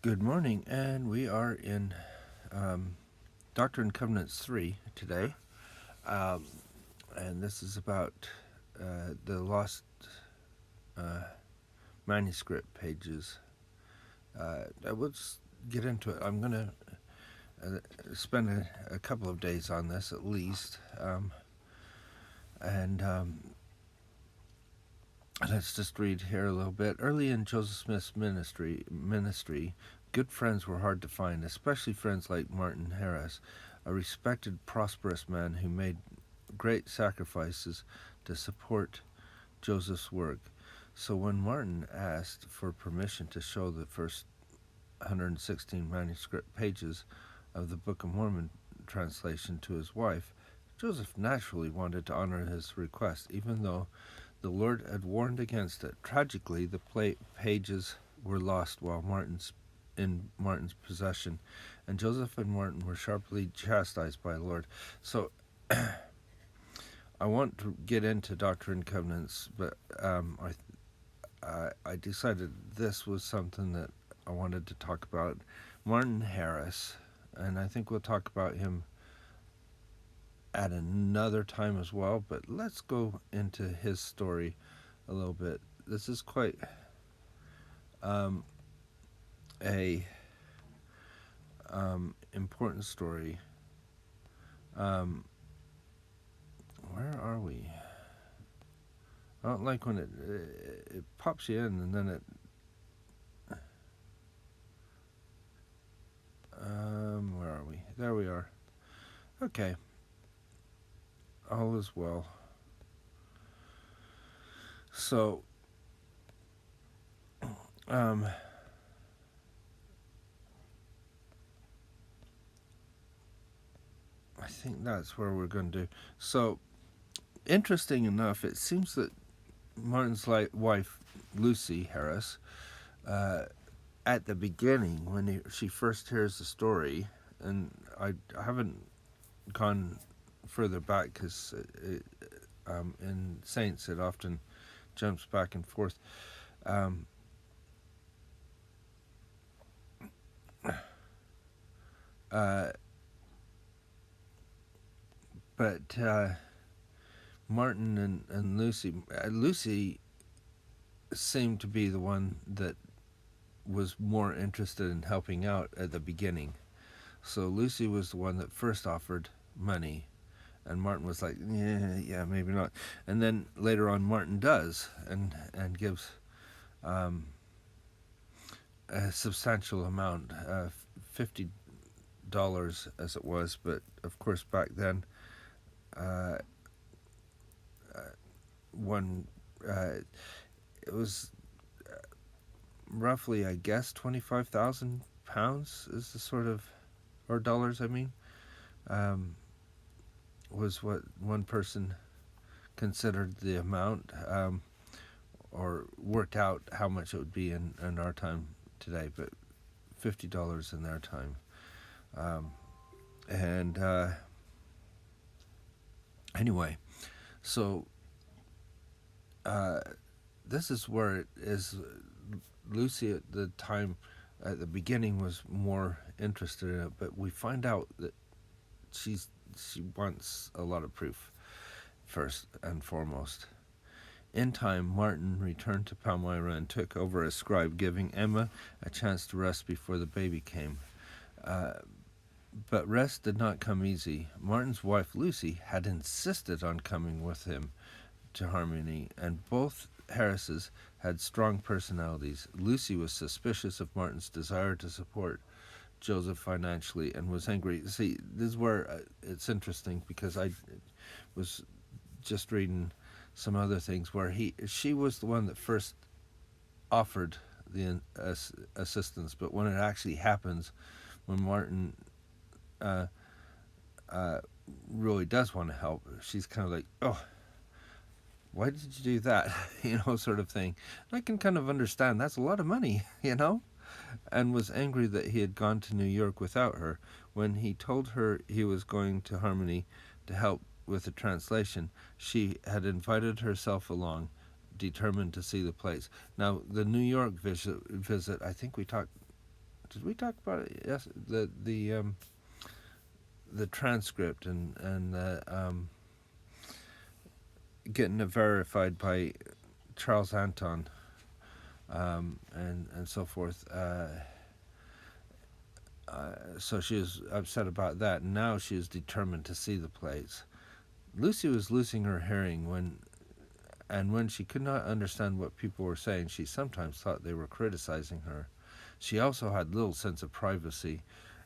Good morning, and we are in Doctrine and Covenants 3 today, um, and this is about the lost manuscript pages. Let's get into it. I'm going to spend a couple of days on this at least, and let's just read here a little bit. Early in Joseph Smith's ministry, good friends were hard to find, especially friends like Martin Harris, a respected, prosperous man who made great sacrifices to support Joseph's work. So when Martin asked for permission to show the first 116 manuscript pages of the Book of Mormon translation to his wife, Joseph naturally wanted to honor his request, even though the Lord had warned against it. Tragically, the pages were lost while in Martin's possession, and Joseph and Martin were sharply chastised by the Lord. So I want to get into Doctrine and Covenants, but I decided this was something that I wanted to talk about. Martin Harris, and I think we'll talk about him at another time as well, but let's go into his story a little bit. This is quite a important story. Where are we? I don't like when it pops you in and then it where are we? There we are. Okay. All is well. So I think that's where we're going to do. So interesting enough, it seems that Martin's wife, Lucy Harris, at the beginning, when she first hears the story, and I haven't gone further back because in Saints it often jumps back and forth. But Martin and Lucy seemed to be the one that was more interested in helping out at the beginning. So Lucy was the one that first offered money, and Martin was like, yeah, maybe not. And then later on, Martin does and gives a substantial amount, $50 as it was, but of course back then, it was roughly, I guess, 25,000 pounds is the sort of, or dollars, I mean, was what one person considered the amount, or worked out how much it would be in our time today, but $50 in their time. Anyway, so this is where it is. Lucy at the time, at the beginning, was more interested in it, but we find out that she wants a lot of proof, first and foremost. In time, Martin returned to Palmyra and took over as scribe, giving Emma a chance to rest before the baby came. But rest did not come easy. Martin's wife, Lucy, had insisted on coming with him to Harmony, and both Harrises had strong personalities. Lucy was suspicious of Martin's desire to support Joseph financially and was angry. See, this is where it's interesting, because I was just reading some other things where she was the one that first offered the assistance, but when it actually happens, when Martin really does want to help, she's kind of like, oh, why did you do that? Sort of thing. And I can kind of understand, that's a lot of money, and was angry that he had gone to New York without her. When he told her he was going to Harmony to help with the translation, she had invited herself along, determined to see the place. Now, the New York visit, I think we talked did we talk about it? Yes, the transcript and getting it verified by Charles Anton, and so forth. So she was upset about that, and now she is determined to see the plates. Lucy was losing her hearing when she could not understand what people were saying, she sometimes thought they were criticizing her. She also had little sense of privacy.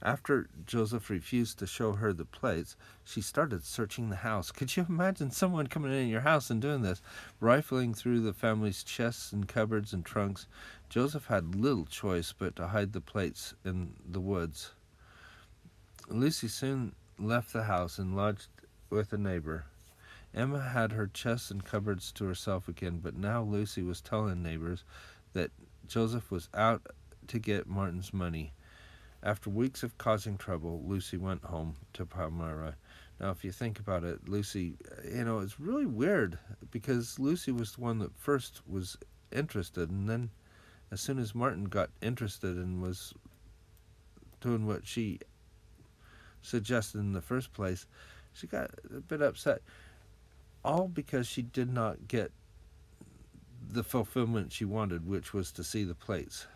After Joseph refused to show her the plates, she started searching the house. Could you imagine someone coming in your house and doing this? Rifling through the family's chests and cupboards and trunks. Joseph had little choice but to hide the plates in the woods. Lucy soon left the house and lodged with a neighbor. Emma had her chests and cupboards to herself again, but now Lucy was telling neighbors that Joseph was out to get Martin's money. After weeks of causing trouble, Lucy went home to Palmyra. Now, if you think about it, Lucy, it's really weird because Lucy was the one that first was interested, and then as soon as Martin got interested and was doing what she suggested in the first place, she got a bit upset. All because she did not get the fulfillment she wanted, which was to see the plates.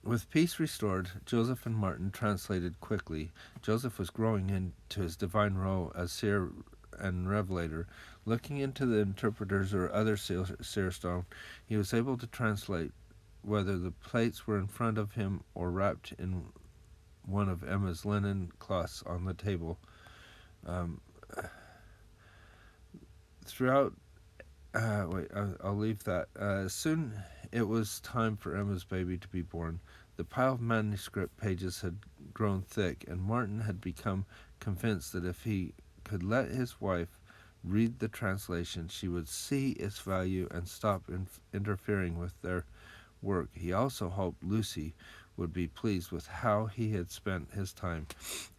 With peace restored, Joseph and Martin translated quickly. Joseph was growing into his divine role as seer and revelator. Looking into the interpreters or other seer stone, he was able to translate whether the plates were in front of him or wrapped in one of Emma's linen cloths on the table. I'll leave that. Soon it was time for Emma's baby to be born. The pile of manuscript pages had grown thick, and Martin had become convinced that if he could let his wife read the translation, she would see its value and stop interfering with their work. He also hoped Lucy would be pleased with how he had spent his time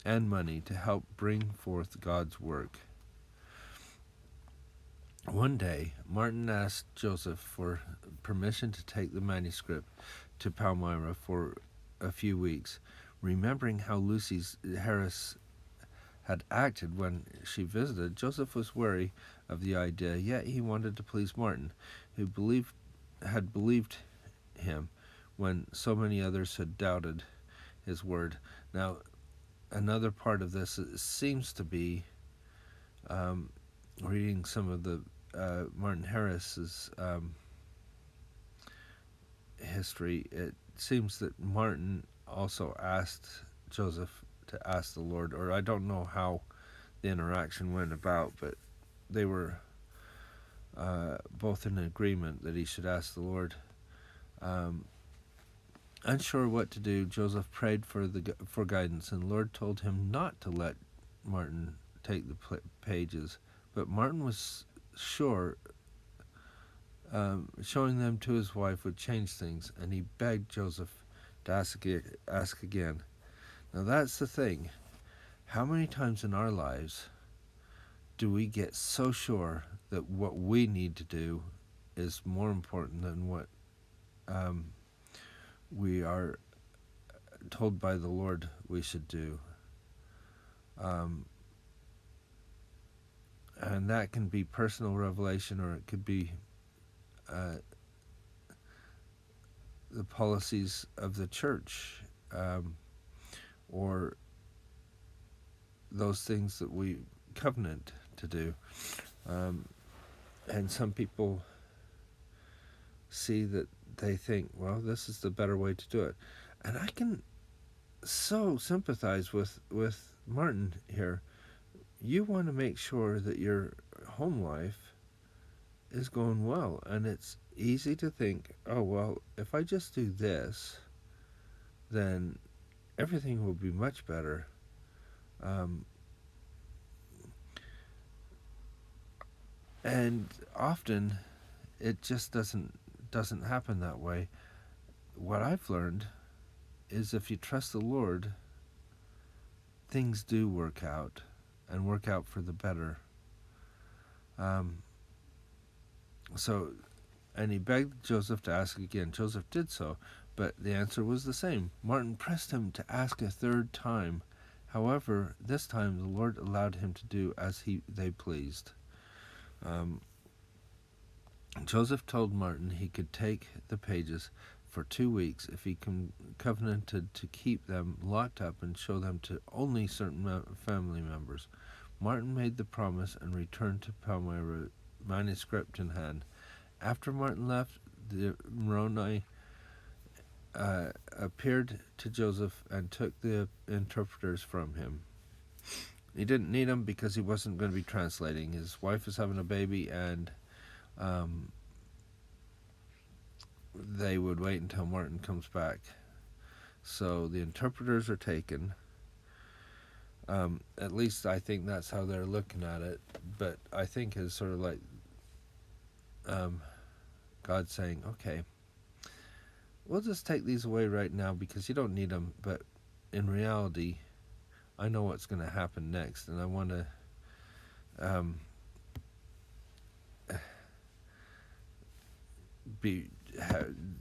and money to help bring forth God's work. One day, Martin asked Joseph for permission to take the manuscript to Palmyra for a few weeks. Remembering how Lucy Harris had acted when she visited, Joseph was wary of the idea, yet he wanted to please Martin, who had believed him when so many others had doubted his word. Now, another part of this seems to be reading some of the Martin Harris's history. It seems that Martin also asked Joseph to ask the Lord, or I don't know how the interaction went about, but they were both in agreement that he should ask the Lord. Unsure what to do, Joseph prayed for guidance, and the Lord told him not to let Martin take the pages, but Martin was sure showing them to his wife would change things, and he begged Joseph to ask again. Now that's the thing. How many times in our lives do we get so sure that what we need to do is more important than what we are told by the Lord we should do? And that can be personal revelation, or it could be the policies of the church, or those things that we covenant to do. And some people see that they think, well, this is the better way to do it. And I can so sympathize with Martin here. You want to make sure that your home life is going well, and it's easy to think, oh, well, if I just do this, then everything will be much better. And often it just doesn't happen that way. What I've learned is if you trust the Lord, things do work out, and work out for the better. And he begged Joseph to ask again. Joseph did so, but the answer was the same. Martin pressed him to ask a third time. However, this time the Lord allowed him to do as they pleased. Joseph told Martin he could take the pages for 2 weeks if he covenanted to keep them locked up and show them to only certain family members. Martin made the promise and returned to Palmyra, manuscript in hand. After Martin left, the Moroni appeared to Joseph and took the interpreters from him. He didn't need them because he wasn't going to be translating. His wife was having a baby, and they would wait until Martin comes back. So the interpreters are taken. At least I think that's how they're looking at it. But I think it's sort of like God saying, okay, we'll just take these away right now because you don't need them. But in reality, I know what's going to happen next, and I want to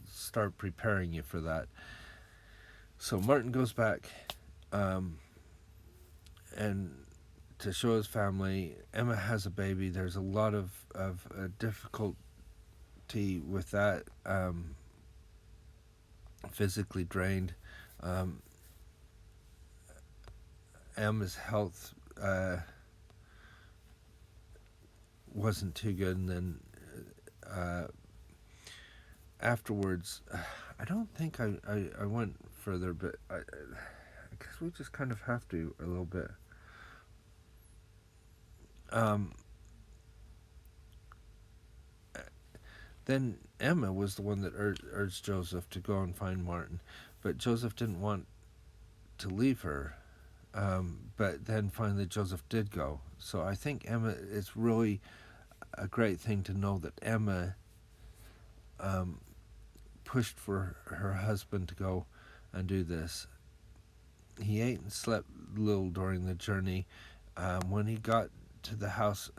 start preparing you for that. So Martin goes back and to show his family. Emma has a baby. There's a lot of difficulty with that. Physically drained. Emma's health wasn't too good, and then afterwards, I don't think I went further, but I guess we just kind of have to a little bit. Then Emma was the one that urged Joseph to go and find Martin, but Joseph didn't want to leave her. But then finally Joseph did go. So I think Emma, it's really a great thing to know that Emma pushed for her husband to go and do this. He ate and slept little during the journey. When he got to the house,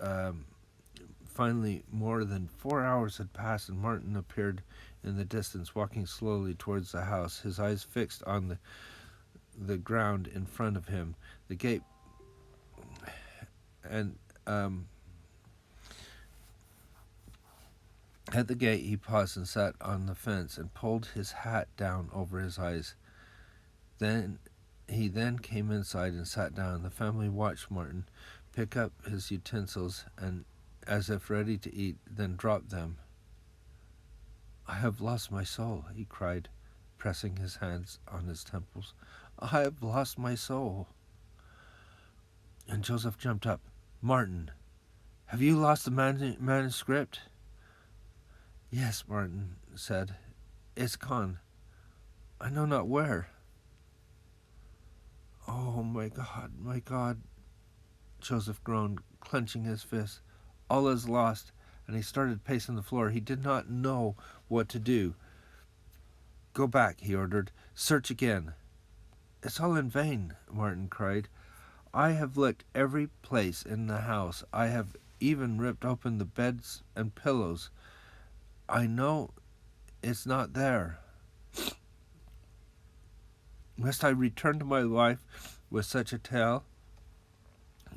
finally more than 4 hours had passed, and Martin appeared in the distance, walking slowly towards the house, his eyes fixed on the ground in front of him, the gate, and at the gate he paused and sat on the fence and pulled his hat down over his eyes. He came inside and sat down. The family watched Martin pick up his utensils and, as if ready to eat, then drop them. "I have lost my soul," he cried, pressing his hands on his temples. "I have lost my soul." And Joseph jumped up. "Martin, have you lost the manuscript?" "Yes," Martin said. "It's gone. I know not where." "Oh, my God," Joseph groaned, clenching his fist. "All is lost," and he started pacing the floor. He did not know what to do. "Go back," he ordered. "Search again." "It's all in vain," Martin cried. "I have looked every place in the house. I have even ripped open the beds and pillows. I know it's not there. Must I return to my wife with such a tale?"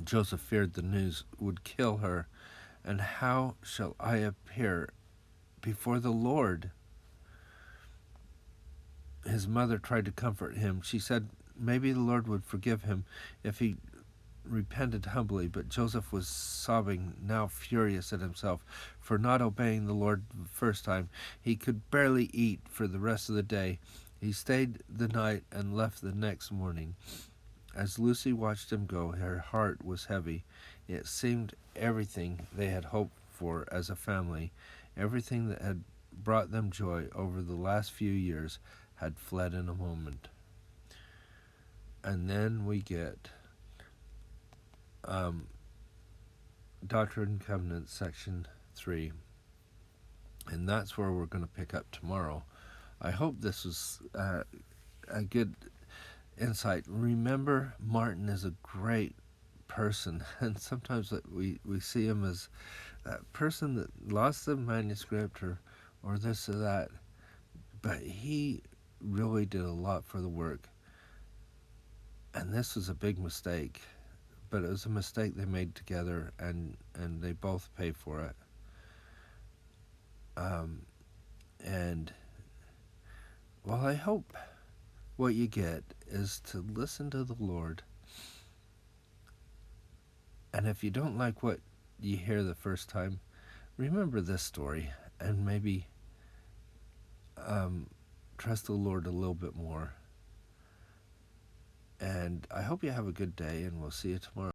Joseph feared the news would kill her. "And how shall I appear before the Lord?" His mother tried to comfort him. She said maybe the Lord would forgive him if he repented humbly, but Joseph was sobbing, now furious at himself for not obeying the Lord the first time. He could barely eat for the rest of the day. He stayed the night and left the next morning. As Lucy watched him go, her heart was heavy. It seemed everything they had hoped for as a family, everything that had brought them joy over the last few years, had fled in a moment. And then we get Doctrine and Covenants, section 3. And that's where we're going to pick up tomorrow. I hope this was a good insight. Remember, Martin is a great person, and sometimes we see him as a person that lost the manuscript or this or that, but he really did a lot for the work. And this was a big mistake, but it was a mistake they made together, and they both paid for it. And, well, I hope what you get is to listen to the Lord. And if you don't like what you hear the first time, remember this story and maybe trust the Lord a little bit more. And I hope you have a good day, and we'll see you tomorrow.